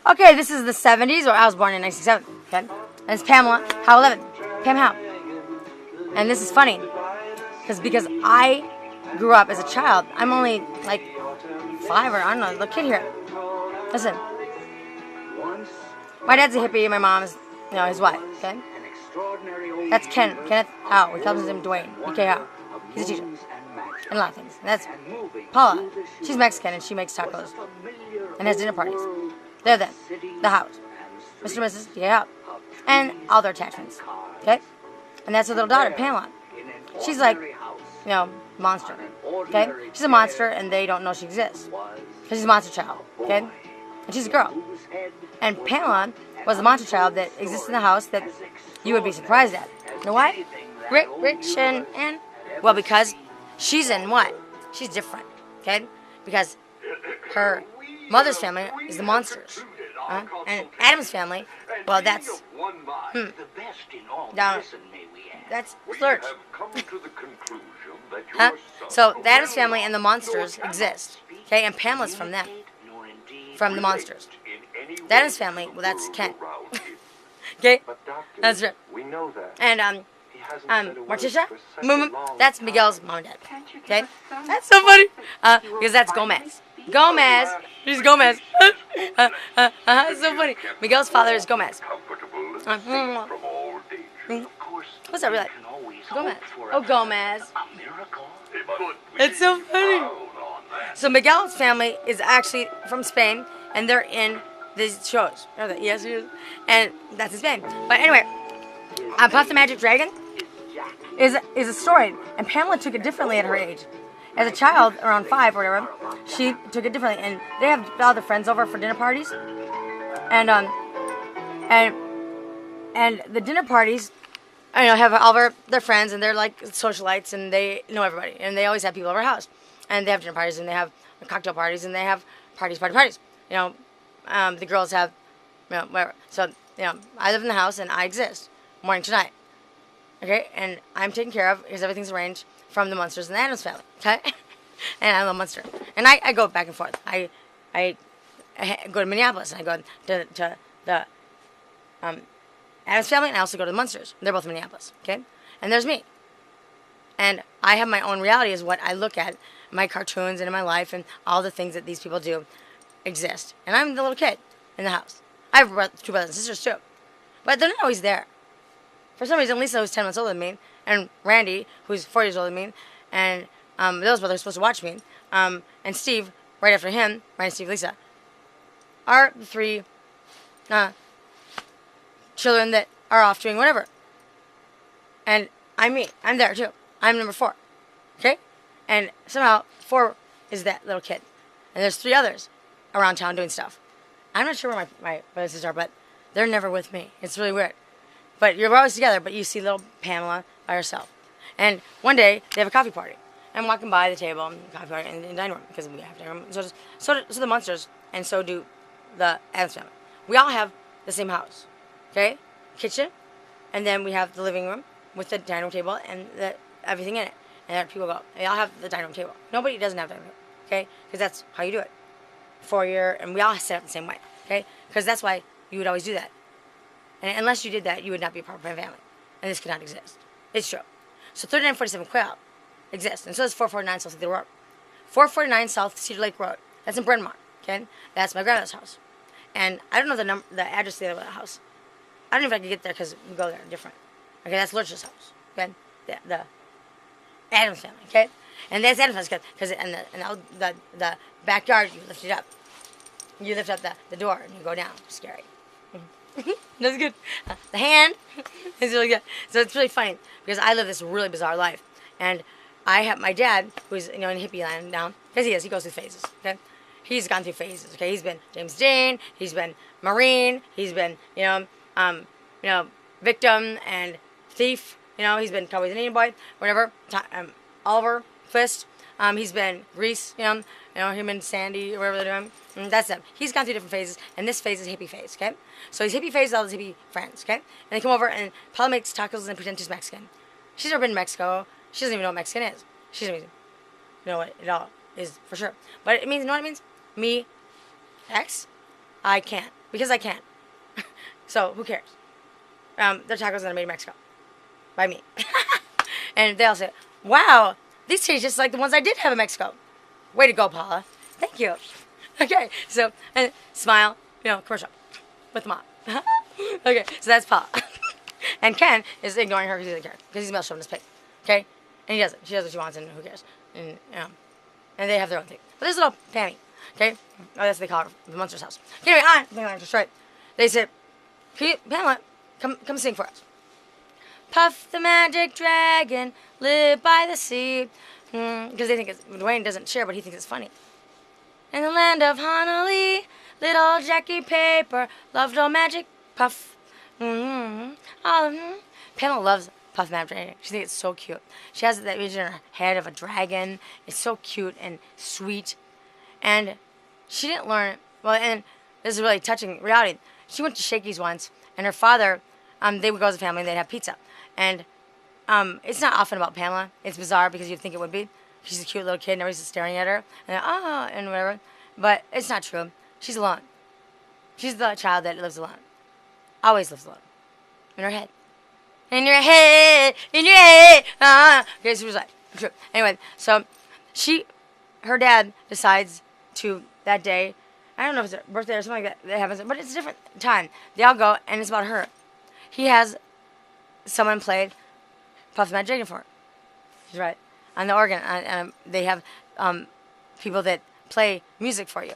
Okay, this is the 70s, or I was born in 1967. Okay, and it's Pamela Howe 11, Pam Howe. And this is funny, because I grew up as a child. I'm only like 5 or I don't know, little kid here. Listen, my dad's a hippie, my mom's, his wife. Okay, that's Kenneth Howe. We call him Dwayne. BK Howe. He's a teacher. And a lot of things. And that's Paula. She's Mexican and she makes tacos and has dinner parties. They're them. The Hows. Mr. and Mrs. BK Howe. And all their attachments. Okay? And that's her little daughter, Pamela. She's like, monster. Okay? She's a monster and they don't know she exists. Because she's a monster child. Okay? And she's a girl. And Pamela was the monster child that exists in the house that you would be surprised at. You know why? Richan and... Well, because she's in what? She's different. Okay? Because her mother's family is the monsters. And Adam's family, well, that's... Down... That's Lurch. Huh? So, the Adams family and the monsters exist. Okay? And Pamela's from them. From the monsters. The Adams family, well, that's Ken. Okay? That's right. And, Morticia, that's Miguel's mom and dad. Okay? That's so funny. Because that's Gomez. Gomez. She's Gomez. It's so funny. Miguel's father is Gomez. What's that really? Gomez. Oh, Gomez. It's so funny. So Miguel's family is actually from Spain, and they're in these shows. Yes, he is. And that's his name. But anyway, Puff the Magic Dragon is a story, and Pamela took it differently at her age. As a child, around 5 or whatever, she took it differently, and they have all their friends over for dinner parties, and the dinner parties, have all their friends, and they're like socialites, and they know everybody, and they always have people over our house, and they have dinner parties, and they have cocktail parties, and they have parties. The girls have, whatever. So, I live in the house, and I exist, morning to night. Okay, and I'm taken care of because everything's arranged from the Munsters and the Adams family. Okay, and I'm a Munster, and I go back and forth. I go to Minneapolis, and I go to the Adams family, and I also go to the Munsters. They're both in Minneapolis. Okay, and there's me, and I have my own reality is what I look at, my cartoons and in my life, and all the things that these people do exist. And I'm the little kid in the house. I have 2 brothers and sisters too, but they're not always there. For some reason, Lisa, who's 10 months older than me, and Randy, who's 4 years older than me, and those brothers are supposed to watch me, and Steve, right after him, Randy, Steve, Lisa, are the 3 children that are off doing whatever. And I'm me. I'm there, too. I'm number 4. Okay? And somehow, 4 is that little kid. And there's 3 others around town doing stuff. I'm not sure where my brothers and sisters are, but they're never with me. It's really weird. But you're always together, but you see little Pamela by herself. And one day, they have a coffee party. I'm walking by the table, coffee party, in the dining room, because we have dining room. So the Munsters, and so do the Adams family. We all have the same house, okay? Kitchen, and then we have the living room with the dining room table and everything in it. And there people go. They all have the dining room table. Nobody doesn't have dining room, okay? Because that's how you do it. And we all set up the same way, okay? Because that's why you would always do that. And unless you did that, you would not be a part of my family. And this could not exist. It's true. So 3947 Quail exists. And so does 449 South Cedar Road. 449 South Cedar Lake Road. That's in Bryn Mawr. Okay? That's my grandmother's house. And I don't know the address of the house. I don't know if I could get there because we go there different. Okay, that's Lurch's house. Okay? The Adams family. Okay? And that's Adams house because in the backyard, you lift it up. You lift up the door and you go down. Scary. That's good. The hand is really good. So it's really funny because I live this really bizarre life. And I have my dad, who's in hippie land now, because he goes through phases, okay? He's gone through phases, okay? He's been James Dean, he's been Marine, he's been, victim and thief, he's been Cowboys and Indian Boy, whatever, Oliver, Fist, he's been Grease, him and Sandy, or whatever they're doing. And that's him. He's gone through different phases, and this phase is hippie phase, okay? So he's hippie phase with all his hippie friends, okay? And they come over, and Paula makes tacos and pretend she's Mexican. She's never been to Mexico. She doesn't even know what Mexican is. She doesn't even know what it all is for sure. But it means, you know what it means? Me, X, I can't. because I can. So who cares? They're tacos that are made in Mexico by me. And they all say, wow, these taste just like the ones I did have in Mexico. Way to go, Paula. Thank you. Okay, so, and smile, commercial with the mom. Okay, so that's Paula. And Ken is ignoring her because he doesn't care, because he's mouth shoving his pig. Okay? And he doesn't. She does what she wants, and who cares? And they have their own thing. But there's little Pammy. Okay? Oh, that's what they call her, the monster's house. Anyway, that's right. They said, Pamela, come sing for us. Puff the magic dragon, live by the sea. Because they think Dwayne doesn't share, but he thinks it's funny. In the land of Honolulu, little Jackie Paper loved old magic Puff. Pamela loves Puff Magic Dragon. She thinks it's so cute. She has that image in her head of a dragon. It's so cute and sweet. And she didn't learn, well, and this is really touching reality. She went to Shakey's once, and her father, they would go as a family, and they'd have pizza. And it's not often about Pamela. It's bizarre because you'd think it would be. She's a cute little kid, and everybody's staring at her, and whatever. But it's not true. She's alone. She's the child that lives alone. Always lives alone. In her head. In your head. In your head. Okay, so she was like, true. Anyway, so her dad decides to, that day, I don't know if it's her birthday or something like that happens, but it's a different time. They all go, and it's about her. He has someone play Puff the Magic Dragon for her. She's right. On the organ. And they have people that play music for you.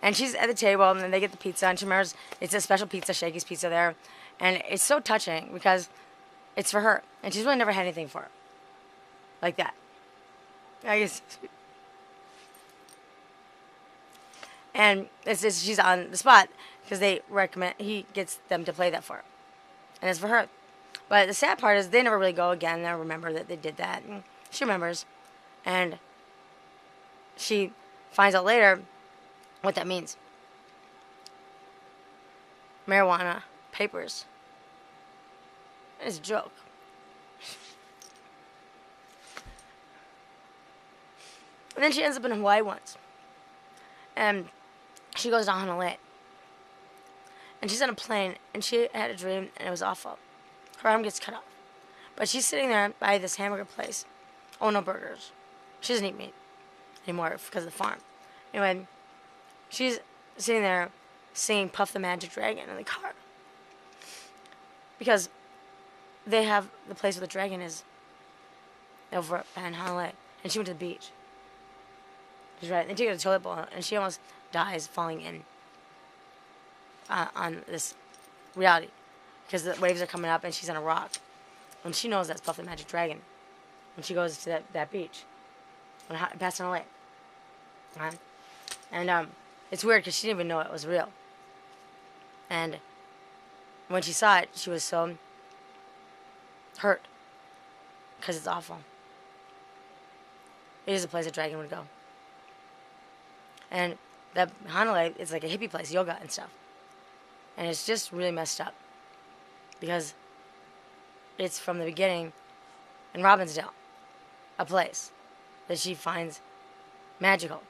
And she's at the table, and then they get the pizza, and she remembers it's a special pizza, Shakey's Pizza there. And it's so touching because it's for her. And she's really never had anything for her. Like that. I guess. And she's on the spot because he gets them to play that for her. And it's for her. But the sad part is they never really go again. They remember that they did that. And she remembers. And she finds out later what that means. Marijuana, papers. It's a joke. And then she ends up in Hawaii once. And she goes to Honolulu. And she's on a plane, and she had a dream, and it was awful. Her arm gets cut off. But she's sitting there by this hamburger place. Oh, no burgers. She doesn't eat meat anymore because of the farm. Anyway, she's sitting there singing Puff the Magic Dragon in the car. Because they have the place where the dragon is over in Honolulu. And she went to the beach. She's right. They take her to the toilet bowl, and she almost dies falling in on this reality. Because the waves are coming up, and she's on a rock. And she knows that's Puff the Magic Dragon. When she goes to that beach. Past Honolulu. And it's weird because she didn't even know it was real. And when she saw it, she was so hurt. Because it's awful. It is a place a dragon would go. And that Honolulu is like a hippie place, yoga and stuff. And it's just really messed up. Because it's from the beginning in Robbinsdale. A place that she finds magical.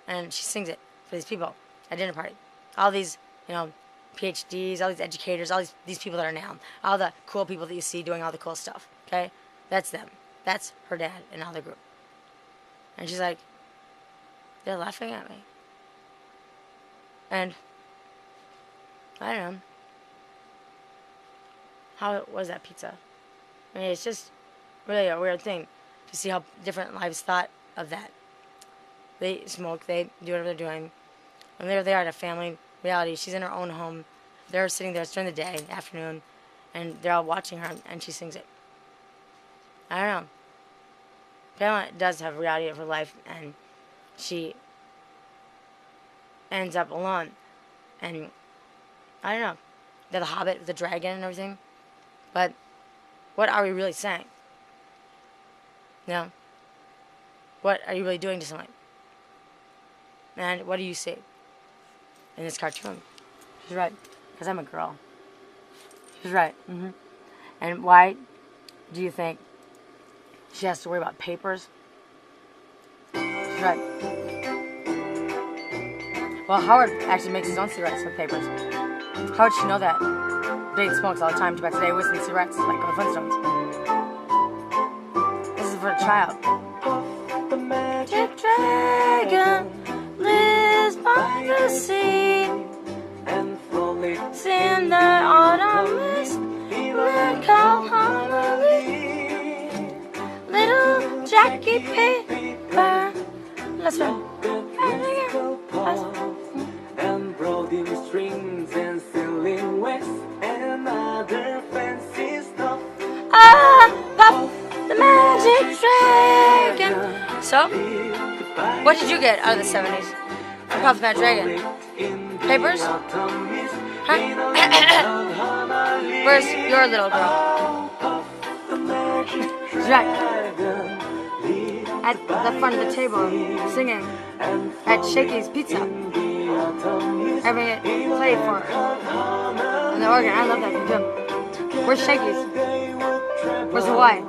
And she sings it for these people at dinner party. All these, PhDs, all these educators, all these people that are now. All the cool people that you see doing all the cool stuff. Okay? That's them. That's her dad and all their group. And she's like, they're laughing at me. And I don't know. How was that pizza? I mean, it's just really a weird thing to see how different lives thought of that. They smoke, they do whatever they're doing. And there they are at a family reality. She's in her own home. They're sitting there, it's during the day, afternoon, and they're all watching her, and she sings it. I don't know. Pamela does have a reality of her life, and she ends up alone. And I don't know. They're the Hobbit with the dragon and everything. But what are we really saying? What are you really doing to someone? And what do you see in this cartoon? She's right. Because I'm a girl. She's right. And why do you think she has to worry about papers? She's right. Well, Howard actually makes his own cigarettes with papers. How would she know that? Jade smokes all the time. Too bad today with some cigarettes, like on the Flintstones. This is for a child. The magic dragon lives by the sea, and slowly in the autumn mist, let call harmony. Little Jackie Paper, let's run. And broadening strings and silhouettes and other fancy stuff. Ah, Puff the Magic Dragon. So, what did you get out of the 70s from Puff the Magic Dragon? Papers? Huh? Where's your little girl? Right. At the front of the table, singing at Shakey's Pizza. Having it played for her. And the organ, I love that thing too. Where's Shakey's? Where's Hawaii?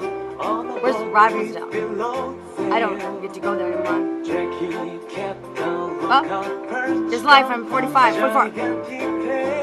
Where's Robbinsdale? I don't get to go there anymore. Well, just live from 44.